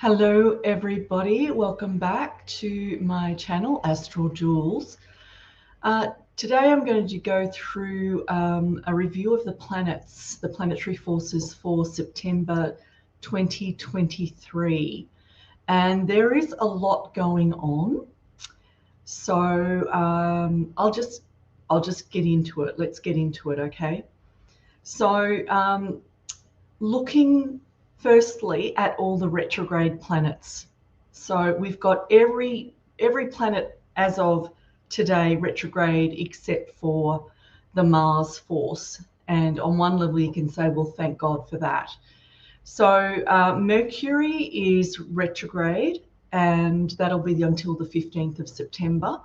Hello everybody, welcome back to my channel Astral Jewels. Today I'm going to go through a review of the planets, the planetary forces for September 2023, and there is a lot going on, so I'll just get into it. Let's get into it, okay? So looking firstly at all the retrograde planets. So we've got every planet as of today retrograde except for the Mars force. And on one level you can say, well, thank God for that. So Mercury is retrograde, and that'll be until the 15th of September.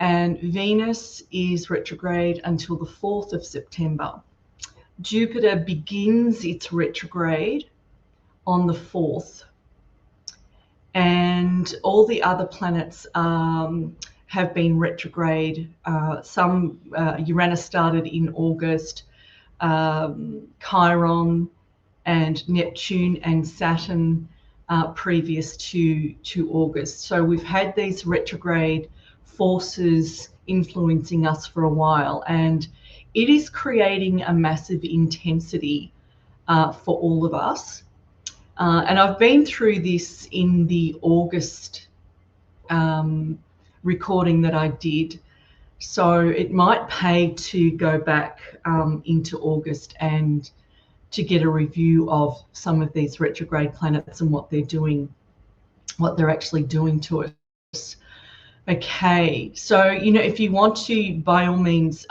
And Venus is retrograde until the 4th of September. Jupiter begins its retrograde on the 4th, and all the other planets have been retrograde. Some Uranus started in August, Chiron and Neptune and Saturn previous to August. So we've had these retrograde forces influencing us for a while, and it is creating a massive intensity for all of us. And I've been through this in the August recording that I did. So it might pay to go back into August and to get a review of some of these retrograde planets and what they're doing, what they're actually doing to us. Okay, so if you want to, by all means,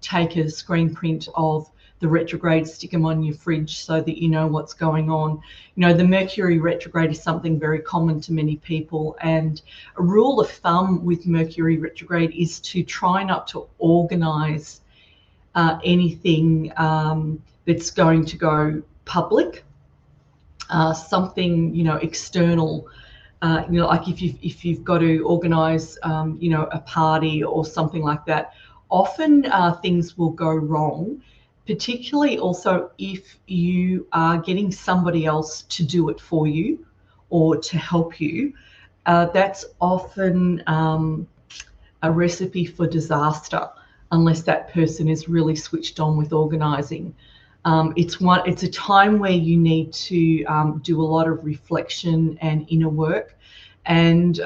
take a screen print of the retrograde, stick them on your fridge so that you know what's going on. The Mercury retrograde is something very common to many people, and a rule of thumb with Mercury retrograde is to try not to organize anything that's going to go public, something external. Like if you've got to organize, a party or something like that, often things will go wrong, particularly also if you are getting somebody else to do it for you or to help you. That's often a recipe for disaster, unless that person is really switched on with organizing. It's a time where you need to do a lot of reflection and inner work, and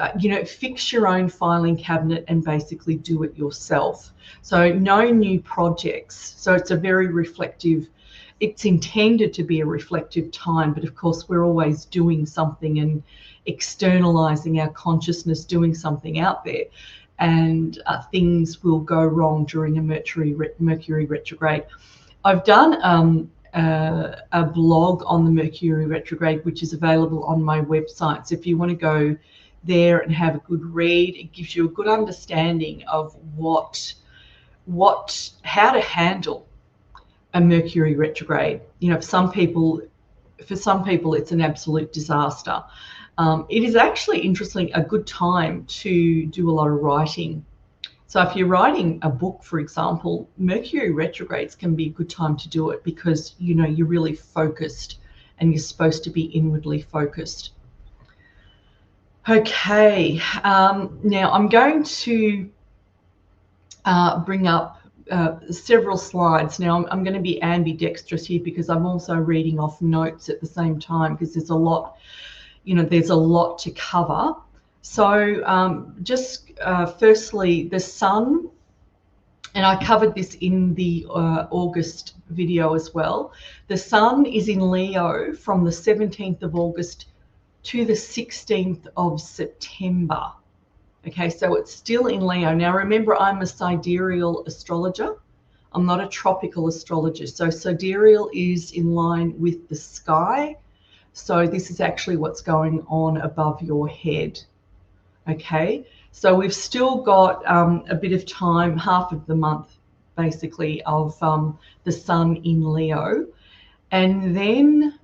fix your own filing cabinet and basically do it yourself. So no new projects. So it's a very reflective, it's intended to be a reflective time, but of course we're always doing something and externalizing our consciousness, doing something out there, and things will go wrong during a Mercury retrograde. I've done a blog on the Mercury retrograde, which is available on my website. So if you want to go there and have a good read, it gives you a good understanding of how to handle a Mercury retrograde. For some people it's an absolute disaster. It is actually, interestingly, a good time to do a lot of writing. So if you're writing a book, for example, Mercury retrogrades can be a good time to do it, because you're really focused and you're supposed to be inwardly focused. Okay, now I'm going to bring up several slides. Now I'm going to be ambidextrous here because I'm also reading off notes at the same time, because there's a lot, there's a lot to cover. So just firstly, the sun, and I covered this in the August video as well. The sun is in Leo from the 17th of August to the 16th of September. Okay, so it's still in Leo. Now remember, I'm a sidereal astrologer. I'm not a tropical astrologer. So sidereal is in line with the sky. So this is actually what's going on above your head. Okay, so we've still got a bit of time, half of the month basically, of the sun in Leo, and then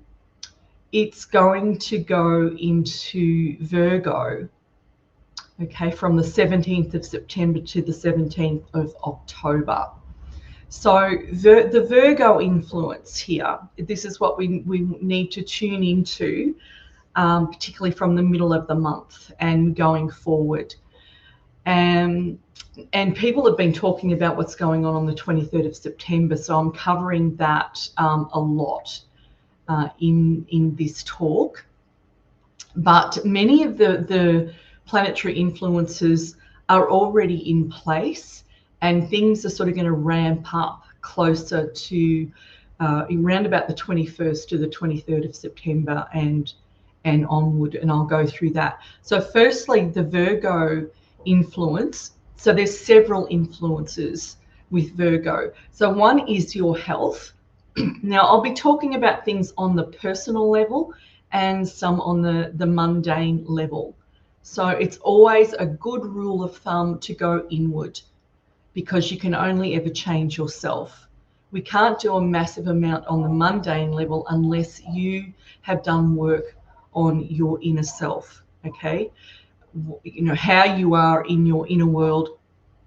it's going to go into Virgo, okay, from the 17th of September to the 17th of October. So the Virgo influence here, this is what we need to tune into. particularly from the middle of the month and going forward. And people have been talking about what's going on the 23rd of September, so I'm covering that a lot in this talk. But many of the planetary influences are already in place, and things are sort of going to ramp up closer to around about the 21st to the 23rd of September and onward, and I'll go through that. So firstly, the Virgo influence. So there's several influences with Virgo. So one is your health. Now I'll be talking about things on the personal level and some on the mundane level. So it's always a good rule of thumb to go inward, because you can only ever change yourself. We can't do a massive amount on the mundane level unless you have done work on your inner self, okay? You know, how you are in your inner world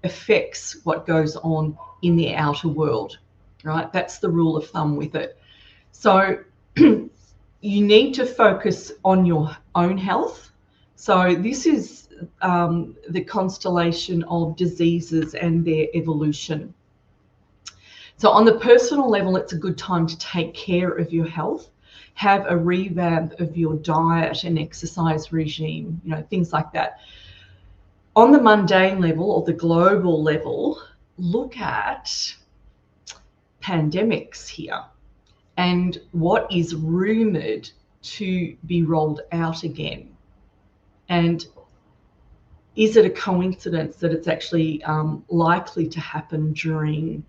affects what goes on in the outer world, right? That's the rule of thumb with it. So you need to focus on your own health. So this is the constellation of diseases and their evolution. So on the personal level, it's a good time to take care of your health, have a revamp of your diet and exercise regime, you know, things like that. On the mundane level or the global level, look at pandemics here and what is rumored to be rolled out again. And is it a coincidence that it's actually likely to happen during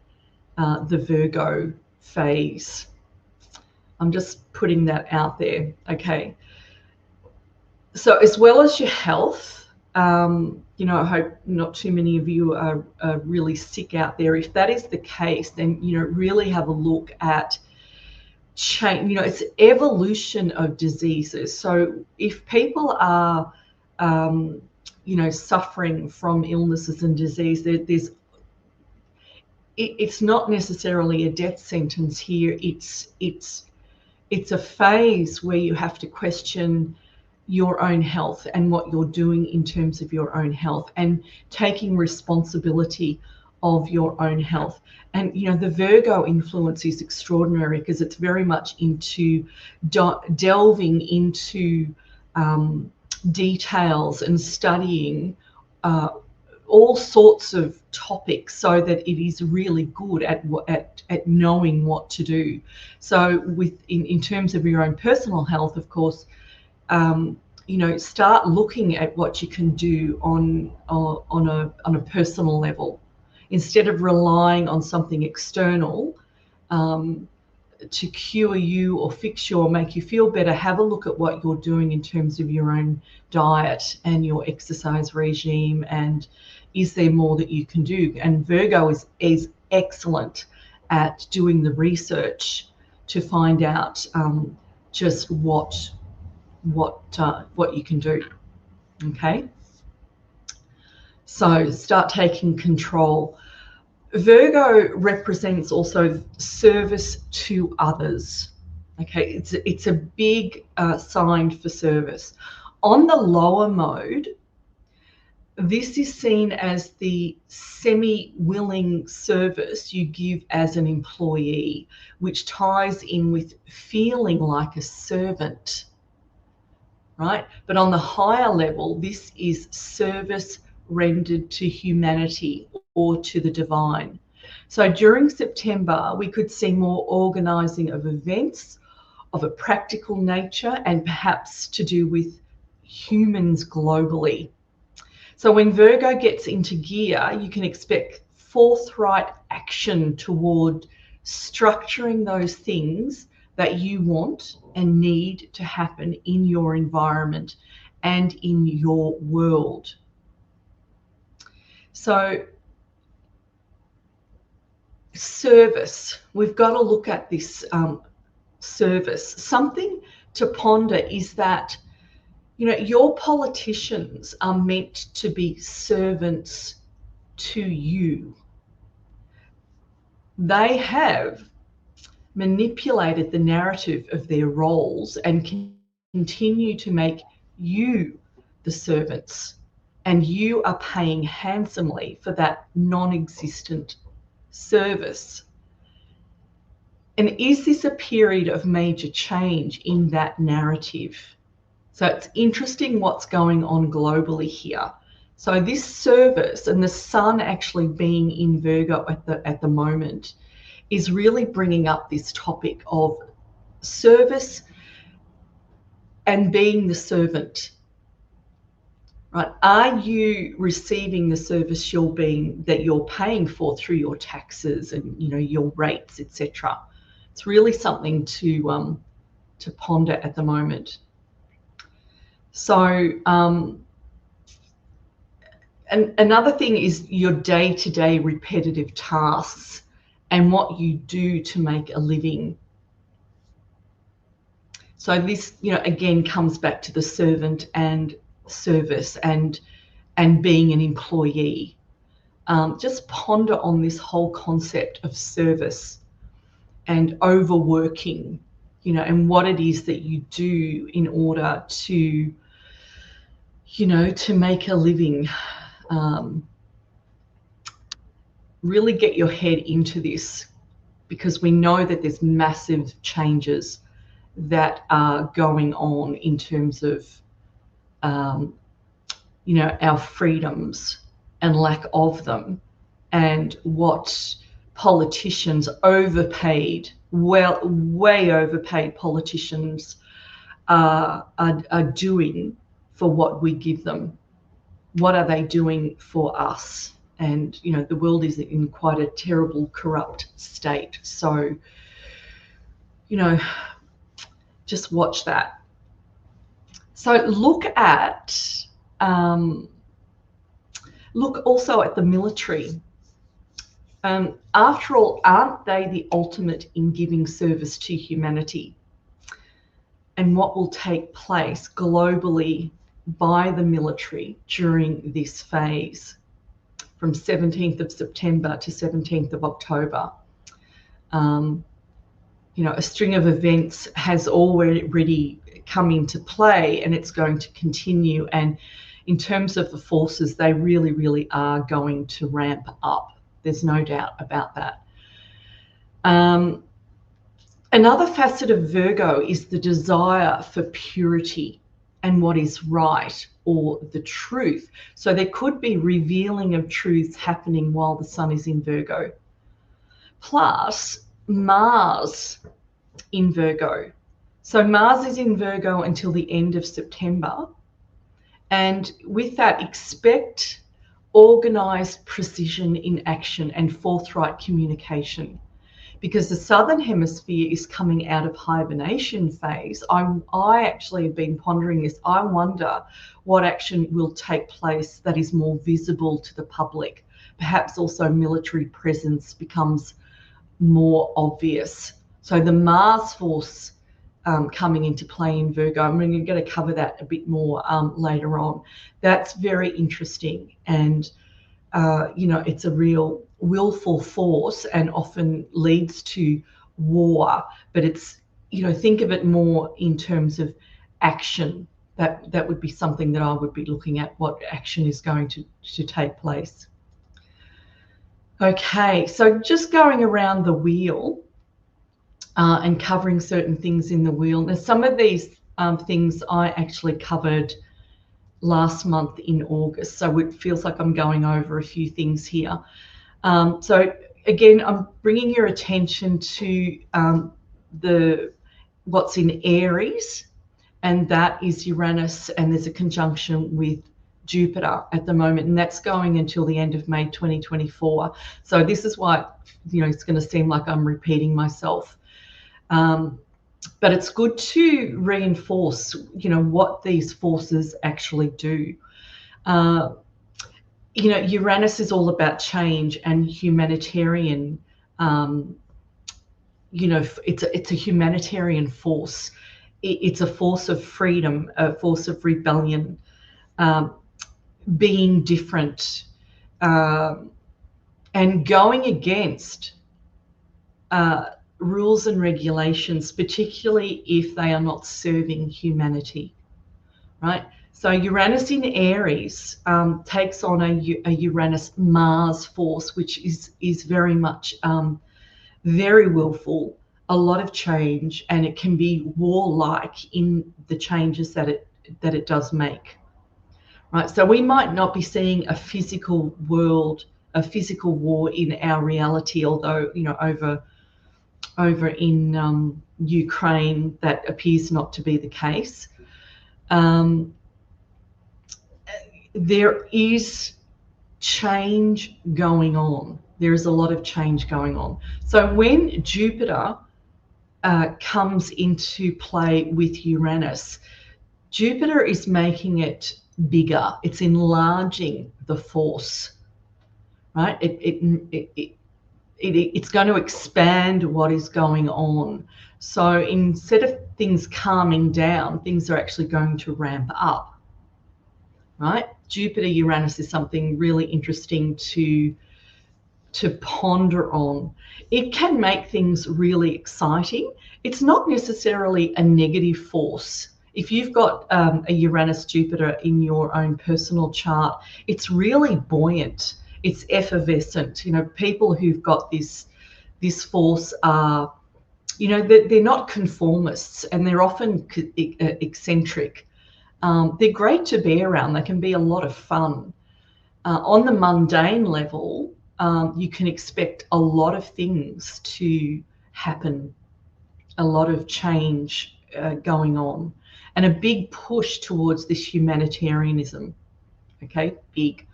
the Virgo phase? I'm just putting that out there. Okay. So as well as your health, you know, I hope not too many of you are really sick out there. If that is the case, then, you know, really have a look at change. You know, it's evolution of diseases. So if people are, you know, suffering from illnesses and disease, it's not necessarily a death sentence here. It's a phase where you have to question your own health and what you're doing in terms of your own health and taking responsibility of your own health. And, you know, the Virgo influence is extraordinary because it's very much into delving into details and studying all sorts of topics so that it is really good at knowing what to do. So in terms of your own personal health, of course, you know, start looking at what you can do on a personal level, instead of relying on something external to cure you or fix you or make you feel better. Have a look at what you're doing in terms of your own diet and your exercise regime, and is there more that you can do? And Virgo is excellent at doing the research to find out just what you can do. Okay, so start taking control. Virgo represents also service to others. Okay, it's a big sign for service. On the lower mode, this is seen as the semi-willing service you give as an employee, which ties in with feeling like a servant, right? But on the higher level, this is service rendered to humanity or to the divine. So during September, we could see more organising of events of a practical nature and perhaps to do with humans globally. So when Virgo gets into gear, you can expect forthright action toward structuring those things that you want and need to happen in your environment and in your world. So service, we've got to look at this service. Something to ponder is that, you know, your politicians are meant to be servants to you. They have manipulated the narrative of their roles and continue to make you the servants, and you are paying handsomely for that non-existent service. And is this a period of major change in that narrative? So it's interesting what's going on globally here. So this service, and the sun actually being in Virgo at the moment, is really bringing up this topic of service and being the servant. Right? Are you receiving the service that you're paying for through your taxes and your rates, etc.? It's really something to ponder at the moment. So and another thing is your day-to-day repetitive tasks and what you do to make a living. So this, again, comes back to the servant and service and being an employee. Just ponder on this whole concept of service and overworking, and what it is that you do in order to, to make a living. Really get your head into this, because we know that there's massive changes that are going on in terms of our freedoms and lack of them, and what politicians way overpaid politicians are doing for what we give them. What are they doing for us? And the world is in quite a terrible, corrupt state. So just watch that. So look also at the military. After all, aren't they the ultimate in giving service to humanity? And what will take place globally by the military during this phase from 17th of September to 17th of October. A string of events has already come into play, and it's going to continue. And in terms of the forces, they really, really are going to ramp up. There's no doubt about that. Another facet of Virgo is the desire for purity and what is right, or the truth. So there could be revealing of truths happening while the sun is in Virgo. Plus Mars in Virgo. So Mars is in Virgo until the end of September. And with that, expect organized precision in action and forthright communication. Because the southern hemisphere is coming out of hibernation phase. I actually have been pondering this. I wonder what action will take place that is more visible to the public. Perhaps also military presence becomes more obvious. So the Mars force coming into play in Virgo, I'm going to cover that a bit more later on. That's very interesting. And, it's a real willful force and often leads to war, but it's, think of it more in terms of action. That would be something that I would be looking at, what action is going to take place. Okay, so just going around the wheel and covering certain things in the wheel. Now, some of these things I actually covered last month in August, so it feels like I'm going over a few things here. So again, I'm bringing your attention to what's in Aries, and that is Uranus, and there's a conjunction with Jupiter at the moment, and that's going until the end of May 2024. So this is why it's going to seem like I'm repeating myself. But it's good to reinforce, what these forces actually do. Uranus is all about change and humanitarian. It's a humanitarian force. It's a force of freedom, a force of rebellion, being different, and going against rules and regulations, particularly if they are not serving humanity, right? So Uranus in Aries takes on a Uranus-Mars force, which is very much very willful, a lot of change, and it can be warlike in the changes that it does make, right? So we might not be seeing a physical world, a physical war in our reality, although over in Ukraine that appears not to be the case. There is change going on. There is a lot of change going on. So when Jupiter comes into play with Uranus, Jupiter is making it bigger. It's enlarging the force, right? It's going to expand what is going on. So instead of things calming down, things are actually going to ramp up, right? Jupiter Uranus is something really interesting to ponder on. It can make things really exciting. It's not necessarily a negative force. If you've got a Uranus Jupiter in your own personal chart, it's really buoyant. It's effervescent. People who've got this force are, they're not conformists, and they're often eccentric. They're great to be around. They can be a lot of fun. On the mundane level, you can expect a lot of things to happen, a lot of change going on, and a big push towards this humanitarianism. Okay, big.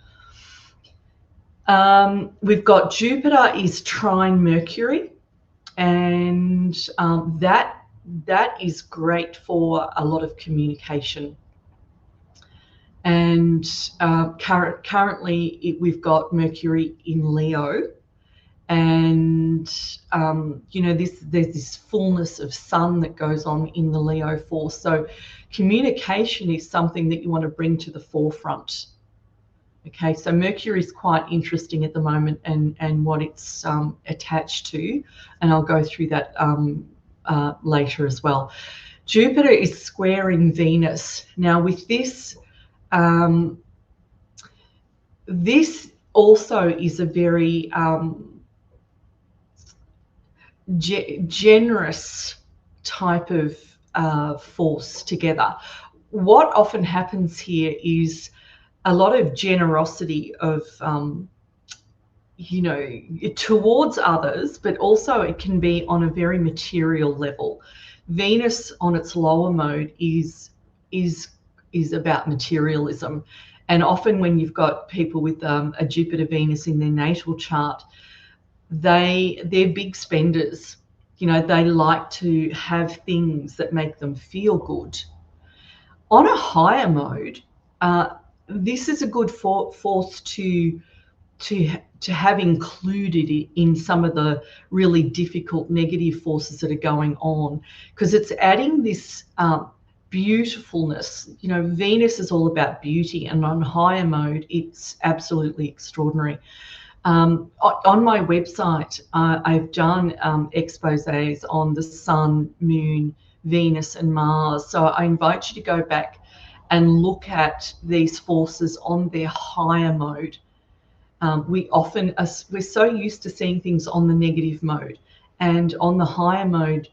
We've got Jupiter is trine Mercury, and that is great for a lot of communication. And currently we've got Mercury in Leo, and there's this fullness of sun that goes on in the Leo force. So communication is something that you want to bring to the forefront. Okay, so Mercury is quite interesting at the moment, and what it's attached to, and I'll go through that later as well. Jupiter is squaring Venus. Now with this, this also is a very generous type of force together. What often happens here is a lot of generosity of towards others, but also it can be on a very material level. Venus on its lower mode is about materialism, and often when you've got people with a Jupiter Venus in their natal chart, they're big spenders. They like to have things that make them feel good. On a higher mode, this is a good force to have included in some of the really difficult negative forces that are going on, because it's adding this beautifulness. Venus is all about beauty, and on higher mode, it's absolutely extraordinary. On my website, I've done exposés on the Sun, Moon, Venus, and Mars. So I invite you to go back and look at these forces on their higher mode. We're so used to seeing things on the negative mode, and on the higher mode,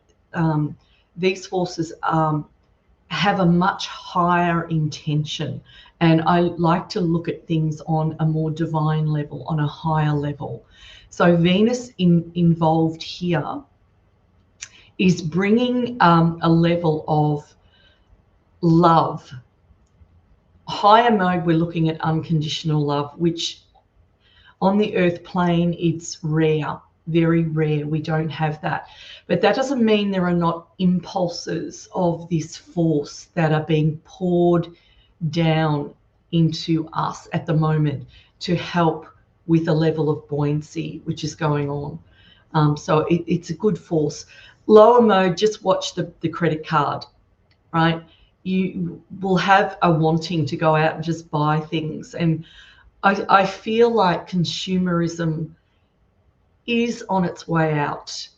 these forces have a much higher intention. And I like to look at things on a more divine level, on a higher level. So Venus involved here is bringing a level of love. Higher mode, we're looking at unconditional love, which on the earth plane, it's rare, very rare. We don't have that. But that doesn't mean there are not impulses of this force that are being poured down into us at the moment to help with a level of buoyancy which is going on. So it's a good force. Lower mode, just watch the credit card, right? You will have a wanting to go out and just buy things. And I feel like consumerism is on its way out.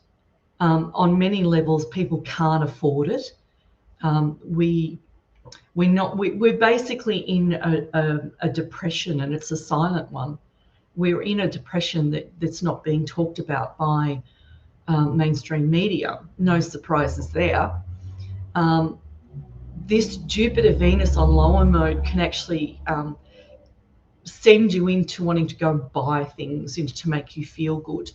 On many levels, people can't afford it. We're basically in a depression, and it's a silent one. We're in a depression that's not being talked about by mainstream media. No surprises there. This Jupiter-Venus on lower mode can actually send you into wanting to go buy things to make you feel good.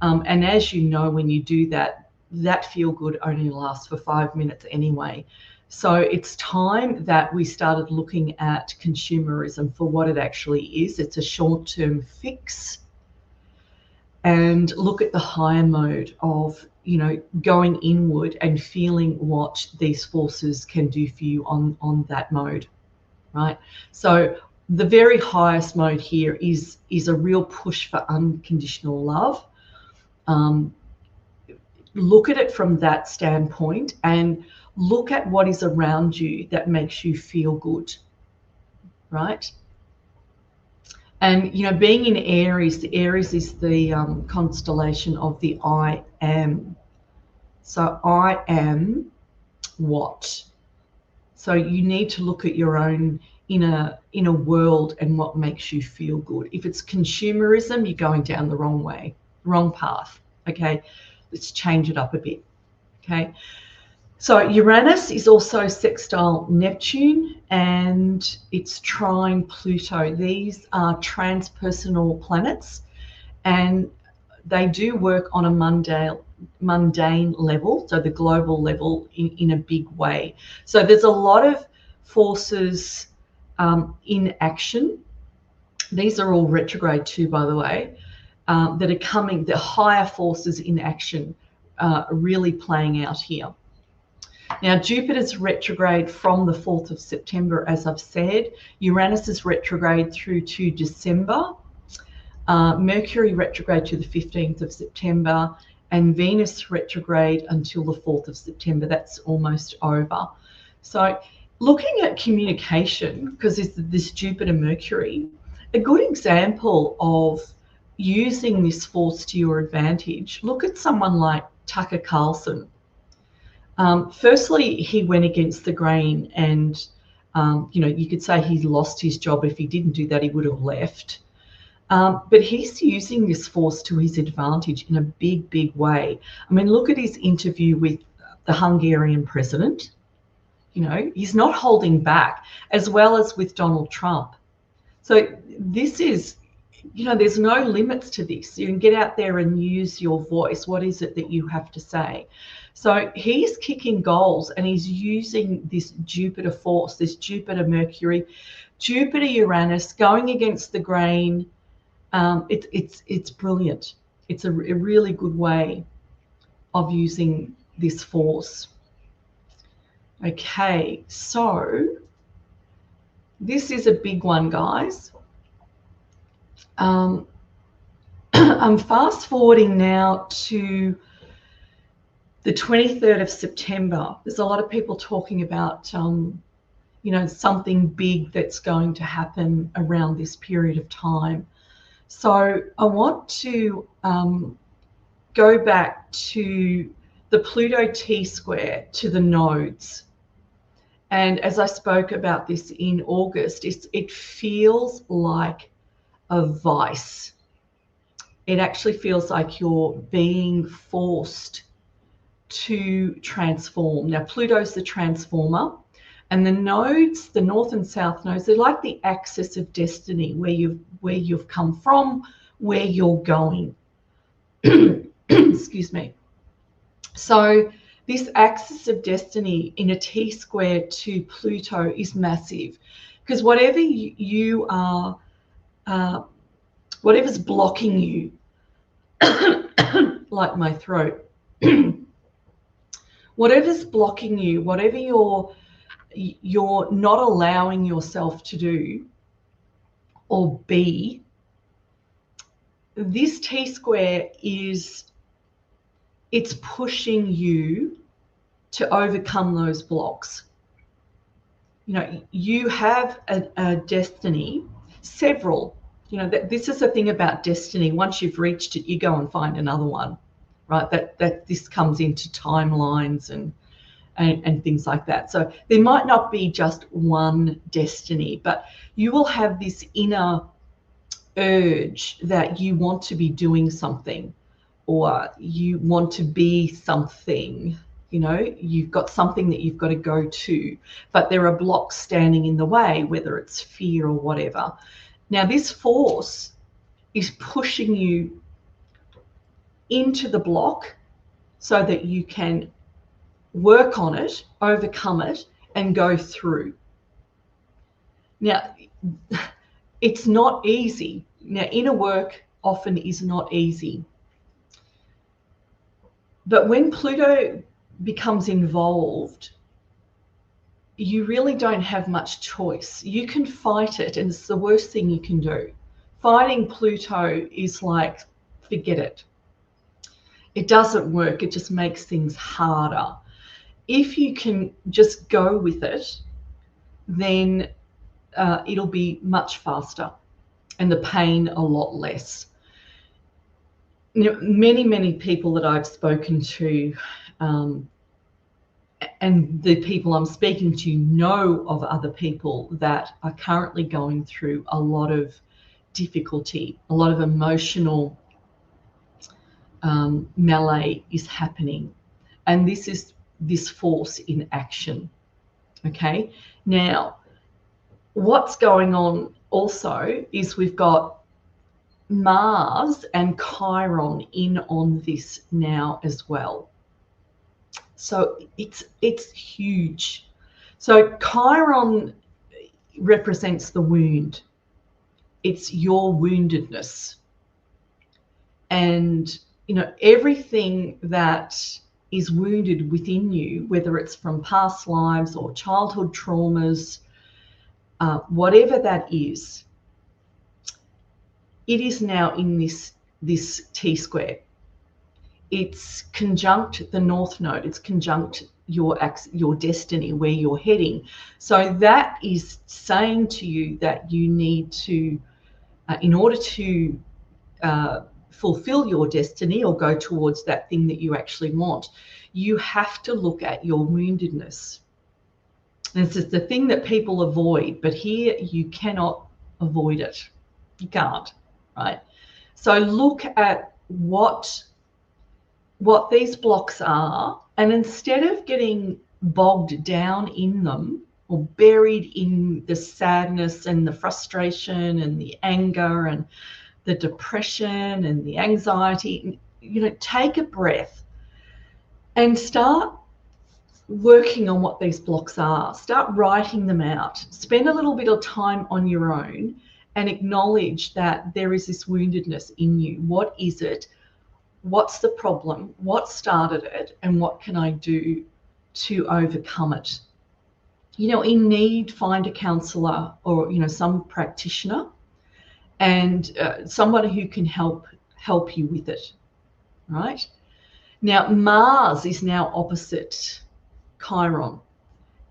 And as you know, when you do that, that feel good only lasts for 5 minutes anyway. So it's time that we started looking at consumerism for what it actually is. It's a short-term fix. And look at the higher mode of, going inward and feeling what these forces can do for you on that mode, right? So the very highest mode here is a real push for unconditional love. Look at it from that standpoint and look at what is around you that makes you feel good, right? And, being in Aries, the Aries is the constellation of the I am. So I am what? So you need to look at your own inner world and what makes you feel good. If it's consumerism, you're going down the wrong way, wrong path. Okay, let's change it up a bit. Okay, so Uranus is also sextile Neptune and it's trine Pluto. These are transpersonal planets and they do work on a mundane level, so the global level in a big way. So there's a lot of forces in action. These are all retrograde too, by the way, that are coming, the higher forces in action really playing out here. Now, Jupiter's retrograde from the 4th of September, as I've said. Uranus is retrograde through to December. Mercury retrograde to the 15th of September. And Venus retrograde until the 4th of September. That's almost over. So looking at communication, because it's this Jupiter-Mercury, a good example of using this force to your advantage, look at someone like Tucker Carlson. Firstly, he went against the grain and, you could say he lost his job. If he didn't do that, he would have left. But he's using this force to his advantage in a big, big way. I mean, look at his interview with the Hungarian president. He's not holding back, as well as with Donald Trump. So this is, there's no limits to this. You can get out there and use your voice. What is it that you have to say? So he's kicking goals and he's using this Jupiter force, this Jupiter-Mercury, Jupiter-Uranus going against the grain. It's brilliant. It's a really good way of using this force. Okay, so this is a big one, guys. I'm fast forwarding now to the 23rd of September. There's a lot of people talking about, something big that's going to happen around this period of time. So I want to go back to the Pluto T-square, to the nodes. And as I spoke about this in August, it feels like a vice. It actually feels like you're being forced to transform. Now, Pluto's the transformer, and the nodes, the north and south nodes, they're like the axis of destiny, where you've come from, where you're going. Excuse me. So this axis of destiny in a T-square to Pluto is massive, because whatever you are, whatever's blocking you, like my throat, whatever's blocking you, whatever you're not allowing yourself to do or be, this T-square it's pushing you to overcome those blocks. You have a destiny, several. This is the thing about destiny. Once you've reached it, you go and find another one, right? That this comes into timelines and things like that. So there might not be just one destiny, but you will have this inner urge that you want to be doing something, or you want to be something. You know, you've got something that you've got to go to, but there are blocks standing in the way, whether it's fear or whatever. Now, this force is pushing you into the block so that you can work on it, overcome it, and go through. Now, it's not easy. Now, inner work often is not easy. But when Pluto becomes involved, you really don't have much choice. You can fight it, and it's the worst thing you can do. Fighting Pluto is like, forget it. It doesn't work. It just makes things harder. If you can just go with it, then it'll be much faster and the pain a lot less. You know, many people that I've spoken to, and the people I'm speaking to know of other people that are currently going through a lot of difficulty, a lot of emotional melee is happening. And this is this force in action. Okay, now what's going on also is we've got Mars and Chiron in on this now as well. So it's huge. So Chiron represents the wound. It's your woundedness. And, you know, everything that is wounded within you, whether it's from past lives or childhood traumas, whatever that is, it is now in this T-square. It's conjunct the North Node. It's conjunct your destiny, where you're heading. So that is saying to you that you need to, in order to fulfill your destiny or go towards that thing that you actually want, you have to look at your woundedness. And this is the thing that people avoid, but here you cannot avoid it. You can't, right? So look at what these blocks are, and instead of getting bogged down in them or buried in the sadness and the frustration and the anger and the depression and the anxiety, you know, take a breath and start working on what these blocks are. Start writing them out. Spend a little bit of time on your own and acknowledge that there is this woundedness in you. What is it? What's the problem? What started it? And what can I do to overcome it? You know, in need, find a counselor or, you know, some practitioner and somebody who can help you with it, right? Now, Mars is now opposite Chiron,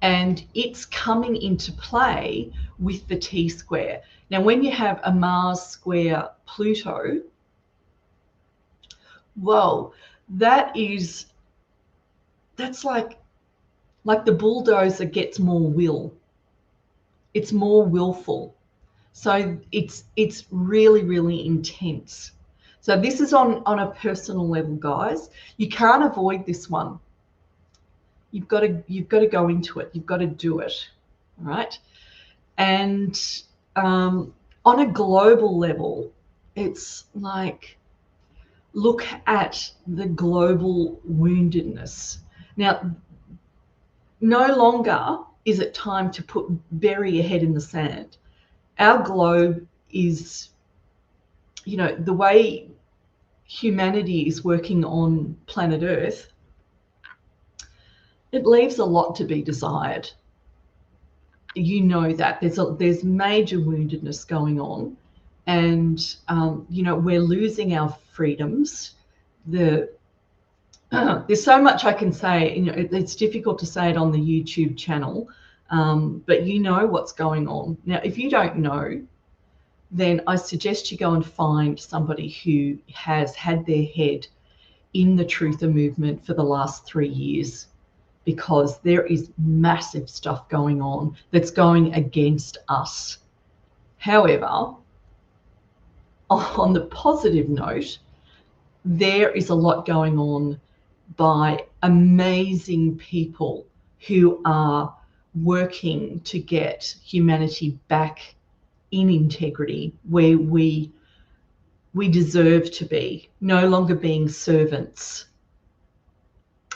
and it's coming into play with the T-square. Now, when you have a Mars square Pluto, whoa, that's like the bulldozer gets more will. It's more willful. So it's really, really intense. So this is on a personal level, guys. You can't avoid this one. You've got to go into it. You've got to do it, right? And on a global level, it's like, look at the global woundedness. Now, no longer is it time to bury your head in the sand. Our globe is, you know, the way humanity is working on planet Earth, it leaves a lot to be desired. You know that there's major woundedness going on, and you know, we're losing our freedoms. There's so much I can say. You know, it's difficult to say it on the YouTube channel, but you know what's going on. Now, if you don't know, then I suggest you go and find somebody who has had their head in the truther movement for the last 3 years, because there is massive stuff going on that's going against us. However, on the positive note, there is a lot going on by amazing people who are working to get humanity back in integrity, where we deserve to be, no longer being servants,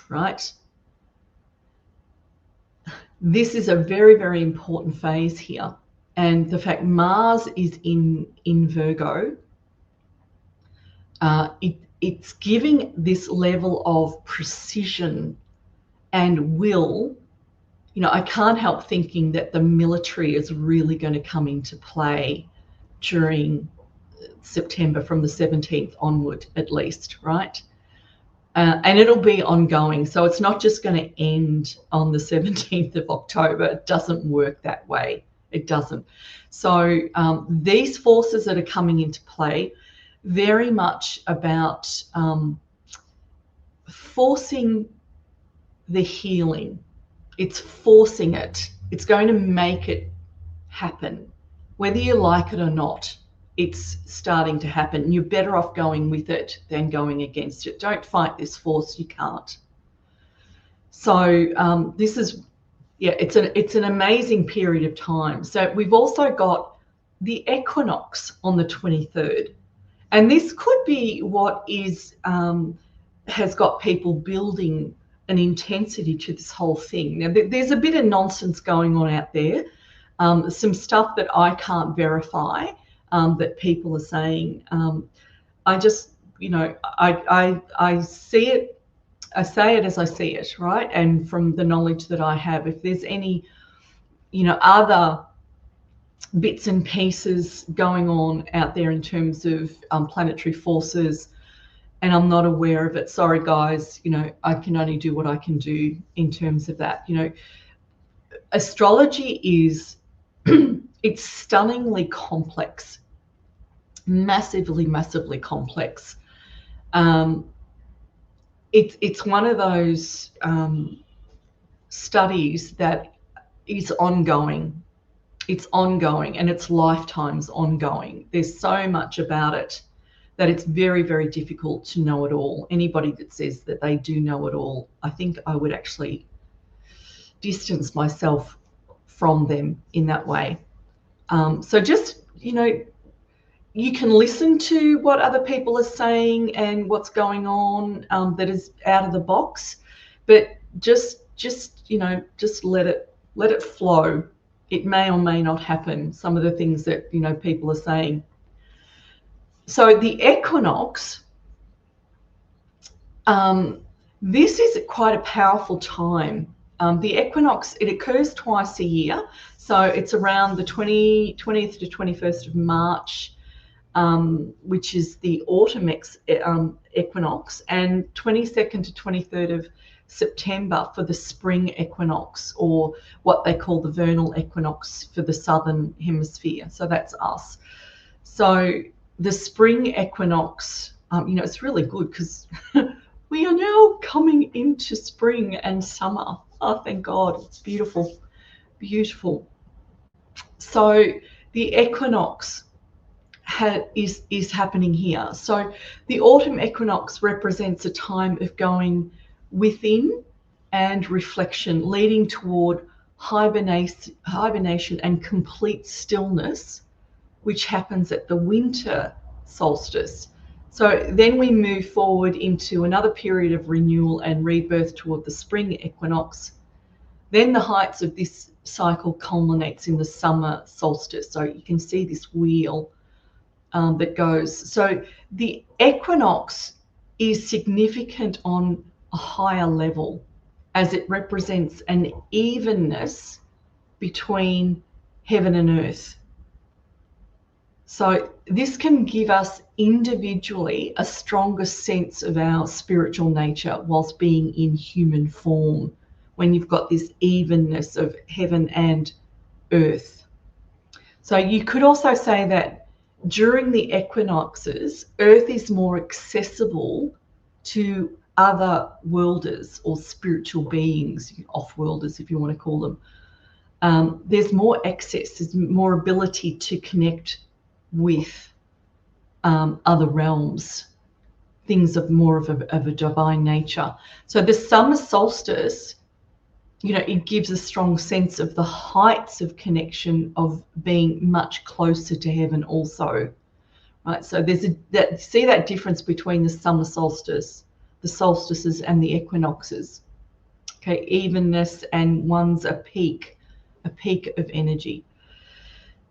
right? This is a very, very important phase here. And the fact Mars is in Virgo, it's giving this level of precision and will. You know, I can't help thinking that the military is really going to come into play during September, from the 17th onward at least, right? And it'll be ongoing. So it's not just going to end on the 17th of October. It doesn't work that way. It doesn't. So these forces that are coming into play, very much about forcing the healing. It's forcing it. It's going to make it happen. Whether you like it or not, it's starting to happen. You're better off going with it than going against it. Don't fight this force. You can't. So this is, yeah, it's an amazing period of time. So we've also got the equinox on the 23rd. And this could be what is has got people building an intensity to this whole thing. Now, there's a bit of nonsense going on out there, some stuff that I can't verify, that people are saying. I just, you know, I see it, I say it as I see it, right? And from the knowledge that I have, if there's any, you know, other bits and pieces going on out there in terms of planetary forces, and I'm not aware of it, sorry guys, you know, I can only do what I can do in terms of that. You know, astrology is it's stunningly complex, massively complex. It's one of those studies that is ongoing. It's ongoing, and it's lifetimes ongoing. There's so much about it that it's very, very difficult to know it all. Anybody that says that they do know it all, I think I would actually distance myself from them in that way. So just, you know, you can listen to what other people are saying and what's going on that is out of the box, but just you know, just let it flow. It may or may not happen, some of the things that, you know, people are saying. So the equinox, this is quite a powerful time. The equinox, it occurs twice a year. So it's around the 20th to 21st of March, which is the autumn equinox, and 22nd to 23rd of September for the spring equinox, or what they call the vernal equinox for the southern hemisphere. So that's us. So the spring equinox, you know, it's really good because we are now coming into spring and summer. Oh, thank God. It's beautiful, beautiful. So the equinox is happening here. So the autumn equinox represents a time of going within and reflection, leading toward hibernation and complete stillness, which happens at the winter solstice. So then we move forward into another period of renewal and rebirth toward the spring equinox. Then the heights of this cycle culminates in the summer solstice. So you can see this wheel that goes. So the equinox is significant on a higher level, as it represents an evenness between heaven and earth. So this can give us individually a stronger sense of our spiritual nature whilst being in human form, when you've got this evenness of heaven and earth. So you could also say that during the equinoxes, earth is more accessible to other worlders or spiritual beings, off-worlders if you want to call them. There's more access, there's more ability to connect with other realms, things of more of a divine nature. So the summer solstice, you know, it gives a strong sense of the heights of connection, of being much closer to heaven also, right? So there's see that difference between the summer solstice, the solstices and the equinoxes. Okay, evenness, and one's a peak of energy.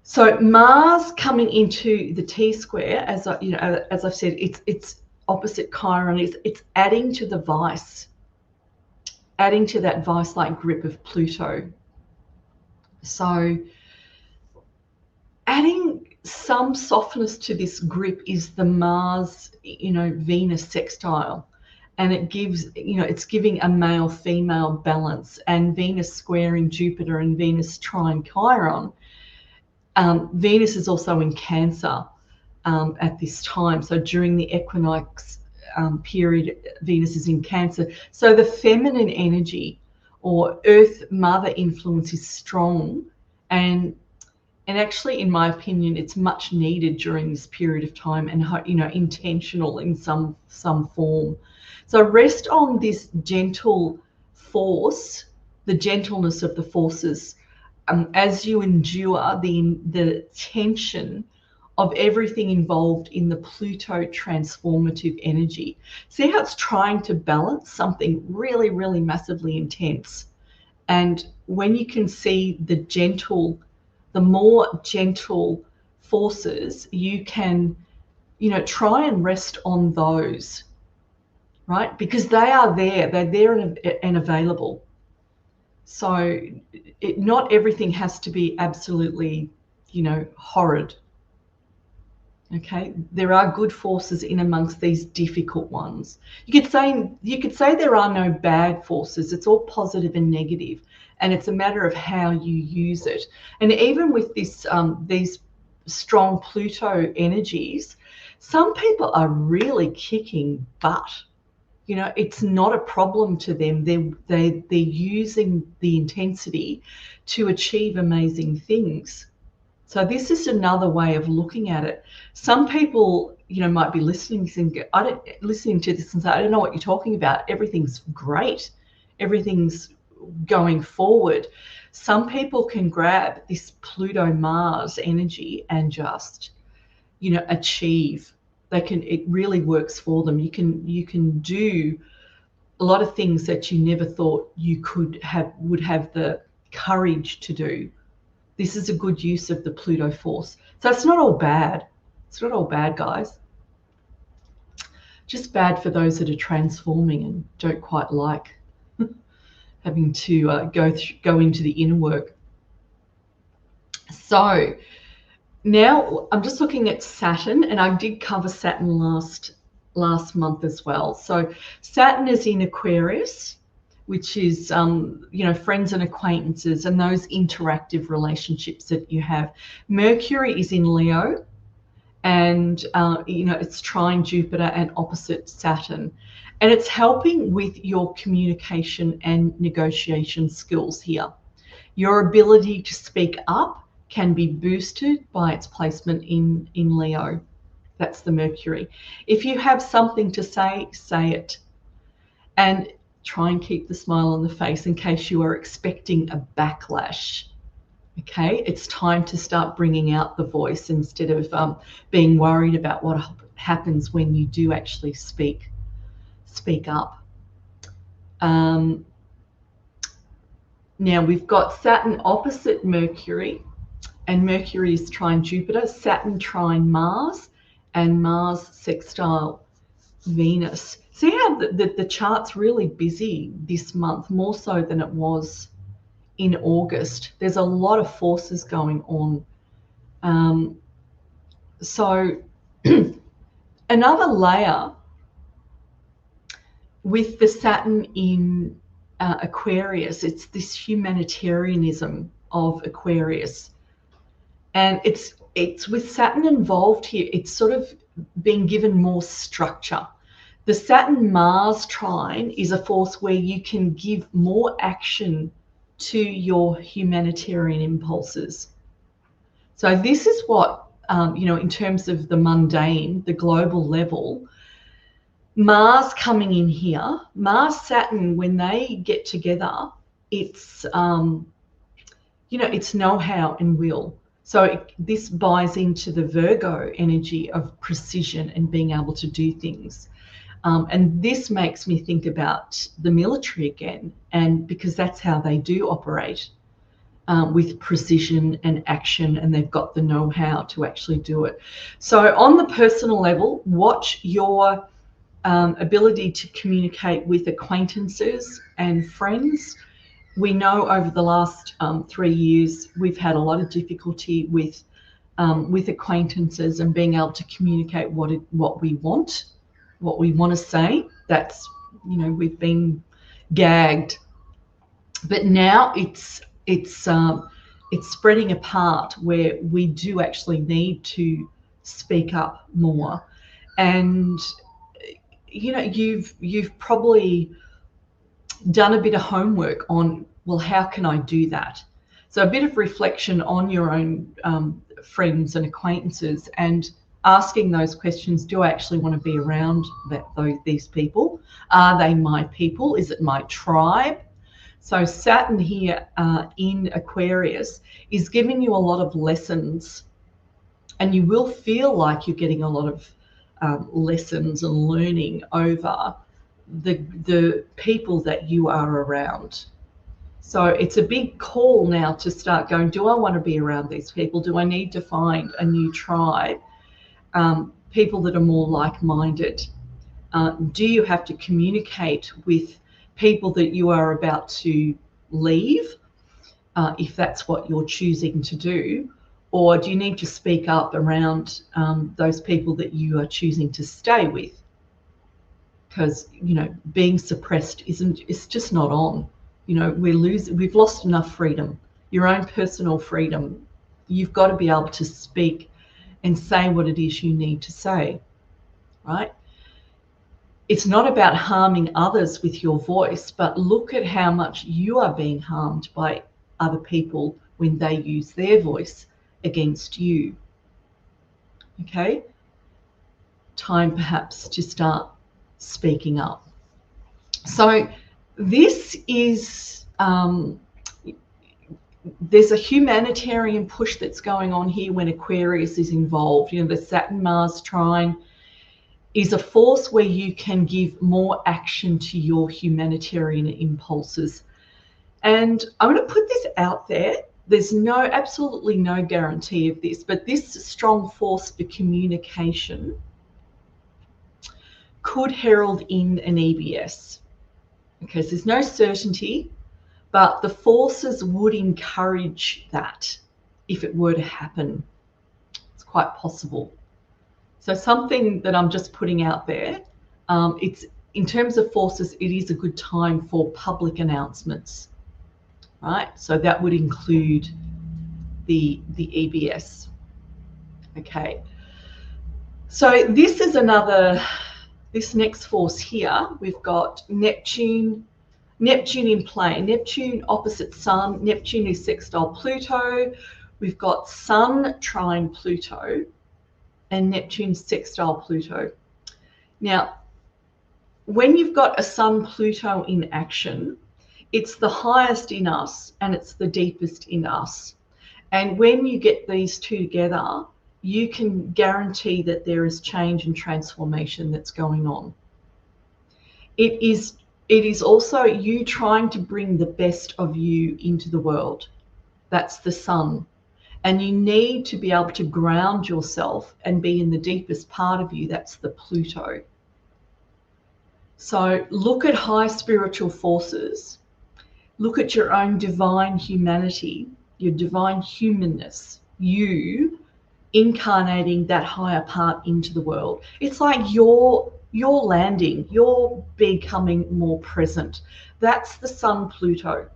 So Mars coming into the T-square, as I've said, it's opposite Chiron. It's adding to the vice, adding to that vice-like grip of Pluto. So adding some softness to this grip is the Mars, Venus sextile. And it gives, it's giving a male-female balance. And Venus squaring Jupiter and Venus trine Chiron. Venus is also in Cancer at this time. So during the equinox period, Venus is in Cancer. So the feminine energy or Earth Mother influence is strong, and actually, in my opinion, it's much needed during this period of time, and intentional in some form. So rest on this gentle force, the gentleness of the forces, as you endure the tension of everything involved in the Pluto transformative energy. See how it's trying to balance something really, really massively intense. And when you can see the more gentle forces, you can, try and rest on those, right? Because they are there, they're there and available. So not everything has to be absolutely, horrid. Okay, there are good forces in amongst these difficult ones. You could say there are no bad forces. It's all positive and negative, and it's a matter of how you use it. And even with this, these strong Pluto energies, some people are really kicking butt. It's not a problem to them. They're using the intensity to achieve amazing things. So this is another way of looking at it. Some people, might be listening to this and say, I don't know what you're talking about. Everything's great. Everything's going forward. Some people can grab this Pluto Mars energy and just, achieve. It really works for them. You can do a lot of things that you never thought you would have the courage to do. This is a good use of the Pluto force. So it's not all bad. It's not all bad, guys. Just bad for those that are transforming and don't quite like having to go into the inner work. So now I'm just looking at Saturn, and I did cover Saturn last month as well. So Saturn is in Aquarius, which is, friends and acquaintances and those interactive relationships that you have. Mercury is in Leo, and, it's trine Jupiter and opposite Saturn. And it's helping with your communication and negotiation skills here. Your ability to speak up can be boosted by its placement in Leo. That's the Mercury. If you have something to say, say it. And try and keep the smile on the face in case you are expecting a backlash. Okay, it's time to start bringing out the voice instead of being worried about what happens when you do actually speak up. Now we've got Saturn opposite Mercury, and Mercury is trine Jupiter, Saturn trine Mars, and Mars sextile Venus. See how the chart's really busy this month, more so than it was in August. There's a lot of forces going on. So another layer with the Saturn in Aquarius, it's this humanitarianism of Aquarius. And it's with Saturn involved here, it's sort of being given more structure. The Saturn-Mars trine is a force where you can give more action to your humanitarian impulses. So this is what, in terms of the mundane, the global level, Mars coming in here, Mars, Saturn, when they get together, it's, it's know-how and will. So this buys into the Virgo energy of precision and being able to do things. And this makes me think about the military again, and because that's how they do operate, with precision and action, and they've got the know-how to actually do it. So on the personal level, watch your ability to communicate with acquaintances and friends. We know over the last 3 years, we've had a lot of difficulty with acquaintances and being able to communicate what we want to say. That's, we've been gagged, but now it's spreading apart where we do actually need to speak up more. And you've probably done a bit of homework on, well, how can I do that? So a bit of reflection on your own friends and acquaintances, and asking those questions. Do I actually want to be around these people? Are they my people? Is it my tribe? So Saturn here in Aquarius is giving you a lot of lessons, and you will feel like you're getting a lot of lessons and learning over the people that you are around. So it's a big call now to start going, do I want to be around these people? Do I need to find a new tribe? People that are more like-minded? Do you have to communicate with people that you are about to leave, if that's what you're choosing to do? Or do you need to speak up around those people that you are choosing to stay with? Because, being suppressed it's just not on. We've lost enough freedom, your own personal freedom. You've got to be able to speak and say what it is you need to say, right? It's not about harming others with your voice, but look at how much you are being harmed by other people when they use their voice against you. Okay? Time perhaps to start speaking up. So this is, there's a humanitarian push that's going on here when Aquarius is involved. The Saturn-Mars trine is a force where you can give more action to your humanitarian impulses. And I'm going to put this out there. There's absolutely no guarantee of this, but this strong force for communication could herald in an EBS. Okay, so there's no certainty, but the forces would encourage that if it were to happen. It's quite possible. So something that I'm just putting out there, it's, in terms of forces, it is a good time for public announcements, right? So that would include the EBS. Okay. So this is this next force here, we've got Neptune in play. Neptune opposite Sun. Neptune is sextile Pluto. We've got Sun trine Pluto and Neptune sextile Pluto. Now, when you've got a Sun Pluto in action, it's the highest in us and it's the deepest in us. And when you get these two together, you can guarantee that there is change and transformation that's going on. It is also you trying to bring the best of you into the world. That's the Sun. And you need to be able to ground yourself and be in the deepest part of you. That's the Pluto. So look at high spiritual forces. Look at your own divine humanity, your divine humanness, you incarnating that higher part into the world. It's like you're landing, you're becoming more present. That's the Sun Pluto,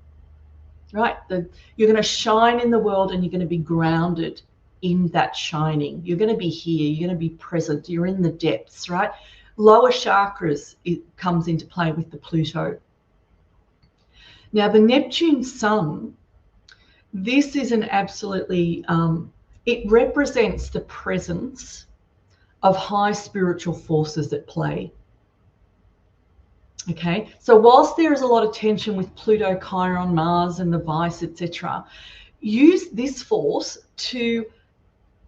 right? You're going to shine in the world and you're going to be grounded in that shining. You're going to be here, you're going to be present, you're in the depths, right? Lower chakras, it comes into play with the Pluto. Now, the Neptune Sun, this is an absolutely, it represents the presence of high spiritual forces at play. Okay, so whilst there is a lot of tension with Pluto, Chiron, Mars, and the vice, etc., use this force to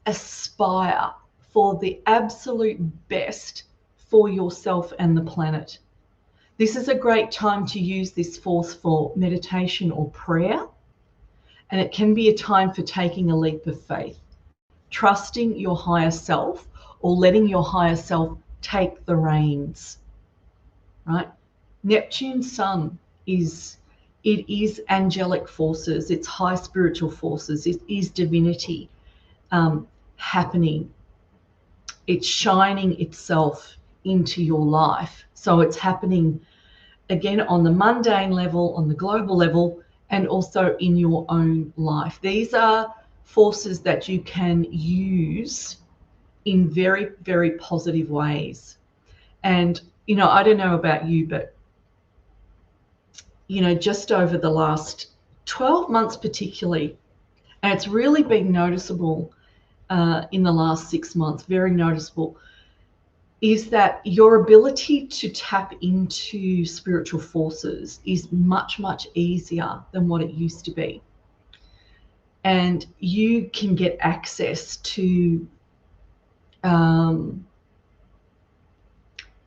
aspire for the absolute best for yourself and the planet. This is a great time to use this force for meditation or prayer, and it can be a time for taking a leap of faith, trusting your higher self or letting your higher self take the reins, right? Neptune Sun is angelic forces, it's high spiritual forces, it is divinity happening. It's shining itself into your life. So it's happening again on the mundane level, on the global level, and also in your own life. These are forces that you can use in very, very positive ways. And, I don't know about you, but just over the last 12 months particularly, and it's really been noticeable in the last 6 months, very noticeable, is that your ability to tap into spiritual forces is much, much easier than what it used to be. And you can get access to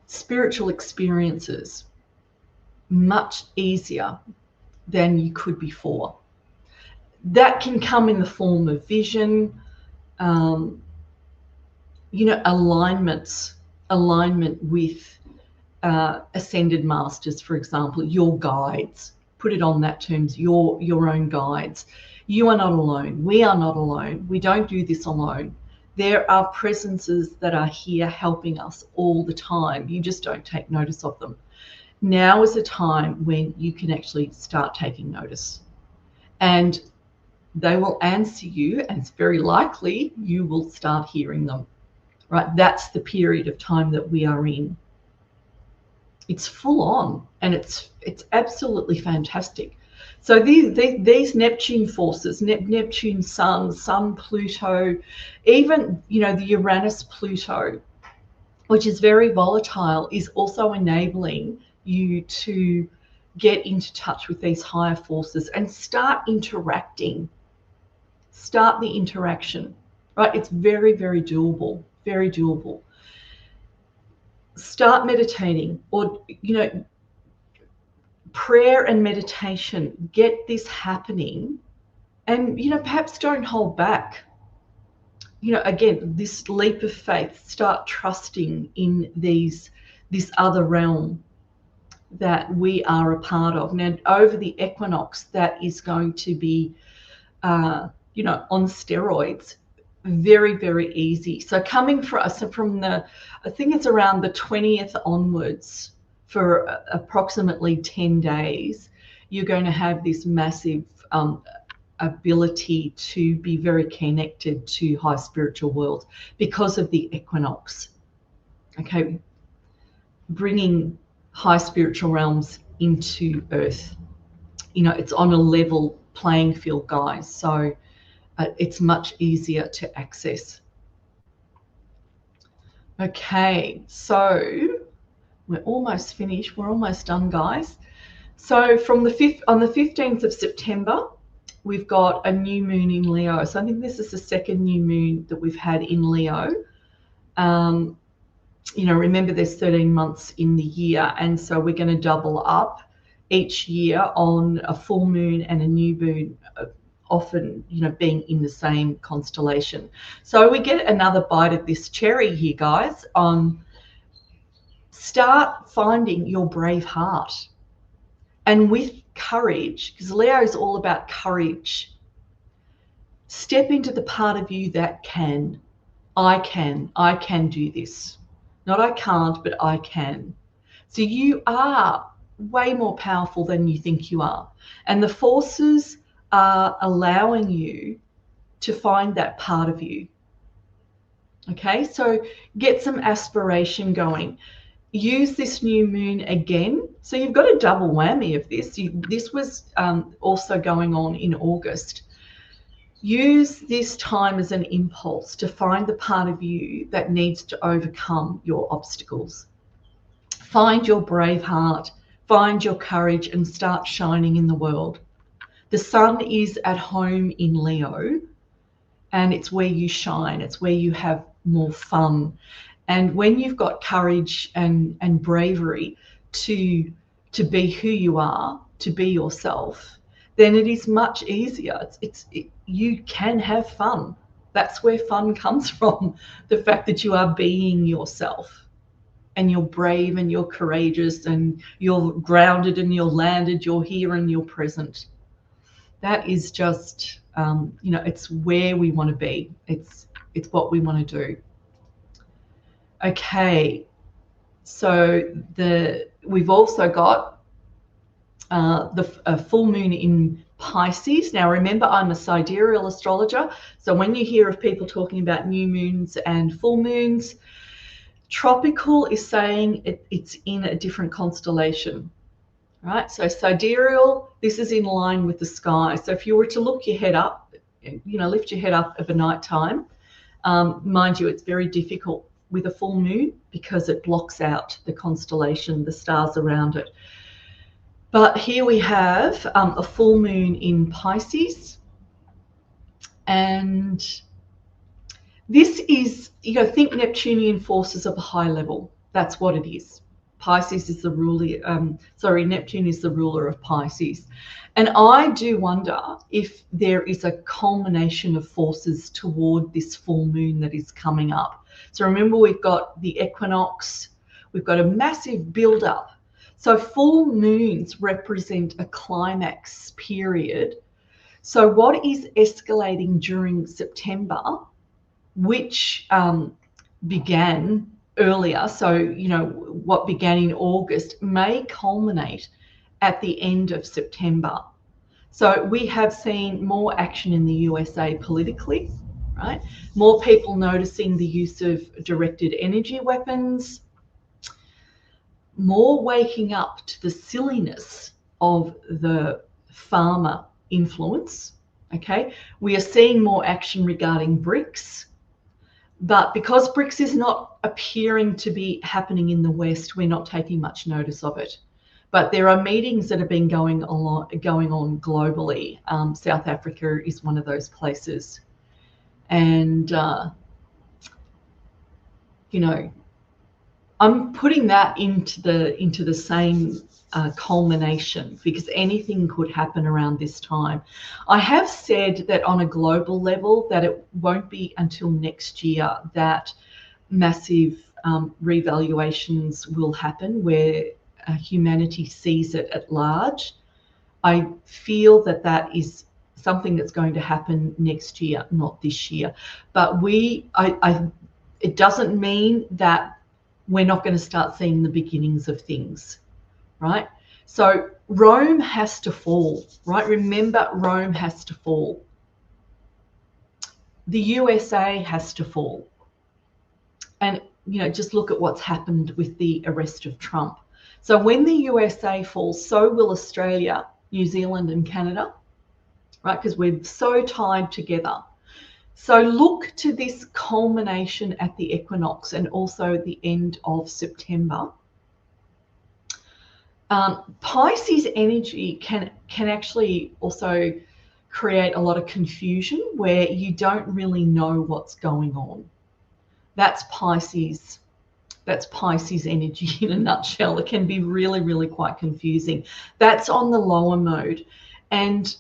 spiritual experiences much easier than you could before. That can come in the form of vision, alignment with ascended masters, for example, your guides. Put it on that terms, your own guides. You are not alone. We are not alone. We don't do this alone. There are presences that are here helping us all the time. You just don't take notice of them. Now is a time when you can actually start taking notice, and they will answer you, and it's very likely you will start hearing them, right? That's the period of time that we are in. It's full on, and it's absolutely fantastic. So these Neptune forces, Neptune Sun, Pluto, even, the Uranus Pluto, which is very volatile, is also enabling you to get into touch with these higher forces and start interacting. Start the interaction, right? It's very, very doable, very doable. Start meditating, or, prayer and meditation. Get this happening, and, perhaps don't hold back. Again, this leap of faith, start trusting in this other realm that we are a part of. Now, over the equinox, that is going to be, on steroids, very, very easy. So coming from I think it's around the 20th onwards, for approximately 10 days, you're going to have this massive ability to be very connected to high spiritual worlds because of the equinox. Okay, bringing high spiritual realms into Earth. It's on a level playing field, guys. So it's much easier to access. Okay, so we're almost finished. We're almost done, guys. So on the 15th of September, we've got a new moon in Leo. So I think this is the second new moon that we've had in Leo. Remember, there's 13 months in the year, and so we're going to double up each year on a full moon and a new moon, often, being in the same constellation. So we get another bite of this cherry here, guys. Start finding your brave heart, and with courage, because Leo is all about courage. Step into the part of you that can. I can do this. Not I can't, but I can. So you are way more powerful than you think you are. And the forces are allowing you to find that part of you. Okay, so get some aspiration going. use this new moon again. So you've got a double whammy of this. This was also going on in August. Use this time as an impulse to find the part of you that needs to overcome your obstacles. Find your brave heart, find your courage, and start shining in the world. The sun is at home in Leo, and it's where you shine. It's where you have more fun. And when you've got courage and bravery to be who you are, to be yourself, then it is much easier. You can have fun. That's where fun comes from. The fact that you are being yourself, and you're brave and you're courageous and you're grounded and you're landed, you're here and you're present. That is just, it's where we want to be. It's what we want to do. Okay, so we've also got the full moon in Pisces. Now remember, I'm a sidereal astrologer, so when you hear of people talking about new moons and full moons, tropical is saying it's in a different constellation, right? So sidereal, this is in line with the sky. So if you were to look your head up, lift your head up at the night time, mind you, it's very difficult with a full moon because it blocks out the constellation, the stars around it. But here we have a full moon in Pisces, and this is, think Neptunian forces of a high level. That's what it is. Pisces is the ruler, Neptune is the ruler of Pisces. And I do wonder if there is a culmination of forces toward this full moon that is coming up. So remember, we've got the equinox, we've got a massive build-up. So full moons represent a climax period. So what is escalating during September, which began earlier, so what began in August may culminate at the end of September. So we have seen more action in the USA politically, right? More people noticing the use of directed energy weapons, more waking up to the silliness of the pharma influence. Okay, we are seeing more action regarding BRICS. But because BRICS is not appearing to be happening in the West, we're not taking much notice of it. But there are meetings that have been going on globally. South Africa is one of those places. And, I'm putting that into the same culmination, because anything could happen around this time. I have said that on a global level that it won't be until next year that massive revaluations will happen, where humanity sees it at large. I feel that is something that's going to happen next year, not this year. But it doesn't mean that we're not going to start seeing the beginnings of things, right? So Rome has to fall, right? Remember, Rome has to fall. The USA has to fall. And, just look at what's happened with the arrest of Trump. So when the USA falls, so will Australia, New Zealand, and Canada, right? Because we're so tied together. So look to this culmination at the equinox and also the end of September. Pisces energy can actually also create a lot of confusion where you don't really know what's going on. That's Pisces. That's Pisces energy in a nutshell. It can be really, really quite confusing. That's on the lower mode. And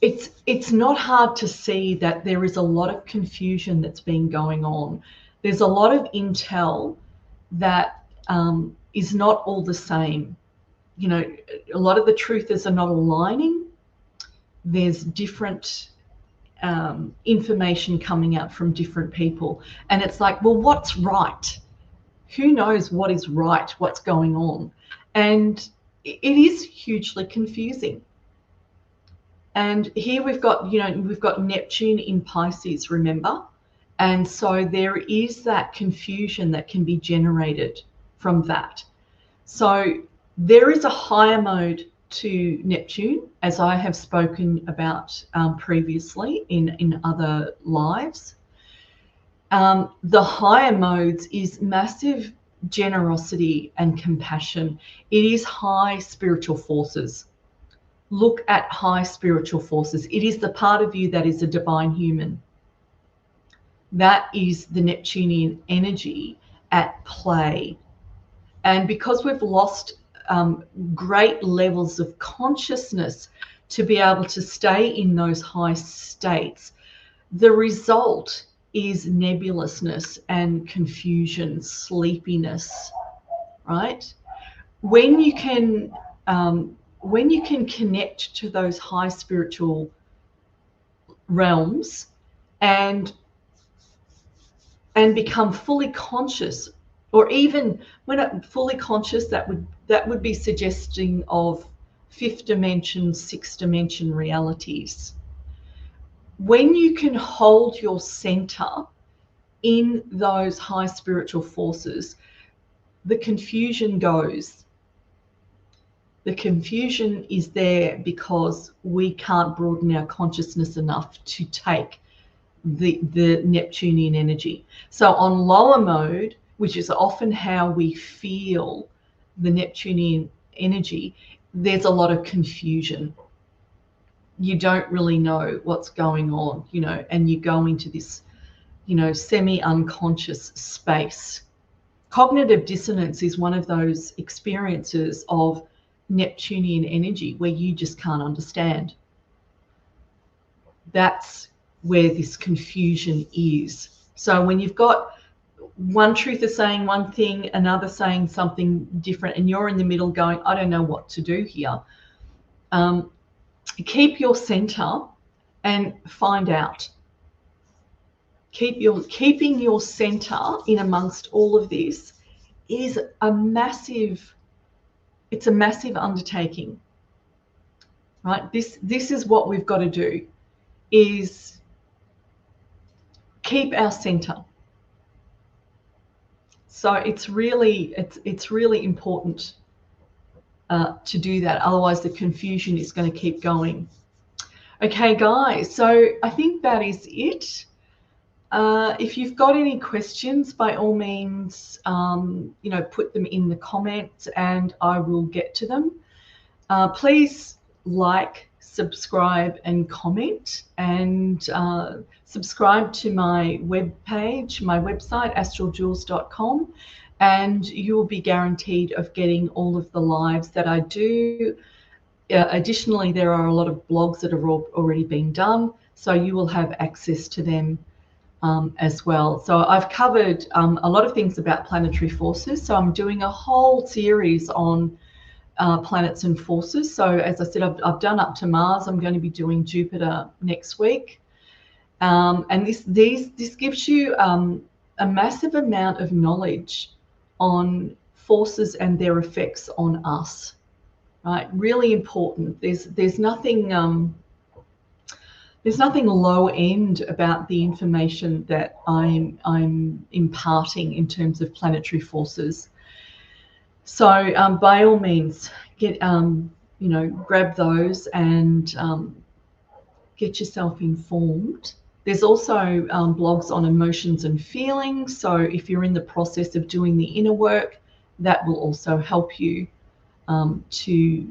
it's not hard to see that there is a lot of confusion that's been going on. There's a lot of intel that is not all the same. A lot of the truthers are not aligning. There's different information coming out from different people. And it's like, well, what's right? Who knows what is right, what's going on? And it is hugely confusing. And here we've got Neptune in Pisces, remember? And so there is that confusion that can be generated from that. So there is a higher mode to Neptune, as I have spoken about previously in other lives. The higher modes is massive generosity and compassion. It is high spiritual forces. Look at high spiritual forces. It is the part of you that is a divine human. That is the Neptunian energy at play. And because we've lost great levels of consciousness to be able to stay in those high states, the result is nebulousness and confusion, sleepiness, right? When you can connect to those high spiritual realms and become fully conscious, or even when I'm fully conscious, that would be suggesting of fifth dimension, sixth dimension realities. When you can hold your center in those high spiritual forces, the confusion goes. The confusion is there because we can't broaden our consciousness enough to take the Neptunian energy. So on lower mode, which is often how we feel the Neptunian energy, there's a lot of confusion. You don't really know what's going on, and you go into this, semi-unconscious space. Cognitive dissonance is one of those experiences of Neptunian energy where you just can't understand. That's where this confusion is. So when you've got one truther saying one thing, another saying something different, and you're in the middle going, I don't know what to do here, keep your center and find out. Keeping your center in amongst all of this is a massive undertaking, right? This is what we've got to do, is keep our center. So it's really important to do that. Otherwise, the confusion is going to keep going. Okay, guys. So I think that is it. If you've got any questions, by all means, put them in the comments, and I will get to them. Please like, subscribe, and comment, and subscribe to my webpage, my website, astraljules.com, and you will be guaranteed of getting all of the lives that I do. Additionally, there are a lot of blogs that have already been done, so you will have access to them as well. So I've covered a lot of things about planetary forces. So I'm doing a whole series on planets and forces. So as I said, I've done up to Mars. I'm going to be doing Jupiter next week. And this gives you a massive amount of knowledge on forces and their effects on us, right? Really important. There's nothing low end about the information that I'm imparting in terms of planetary forces. So by all means, get grab those and get yourself informed. There's also blogs on emotions and feelings. So if you're in the process of doing the inner work, that will also help you to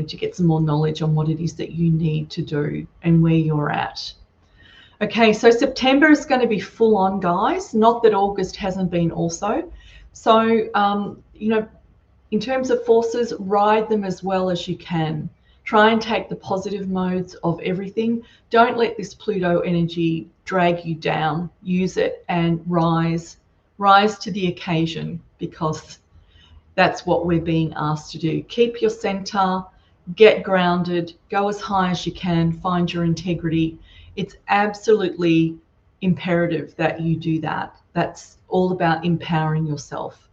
get some more knowledge on what it is that you need to do and where you're at. Okay, so September is going to be full on, guys. Not that August hasn't been also. So in terms of forces, ride them as well as you can. Try and take the positive modes of everything. Don't let this Pluto energy drag you down. Use it and rise to the occasion, because that's what we're being asked to do. Keep your center, get grounded, go as high as you can, find your integrity. It's absolutely imperative that you do that. That's all about empowering yourself.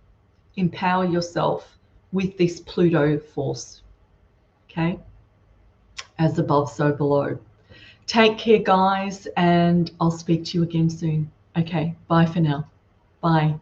Empower yourself with this Pluto force. Okay? As above, so below. Take care, guys, and I'll speak to you again soon. Okay, bye for now. Bye.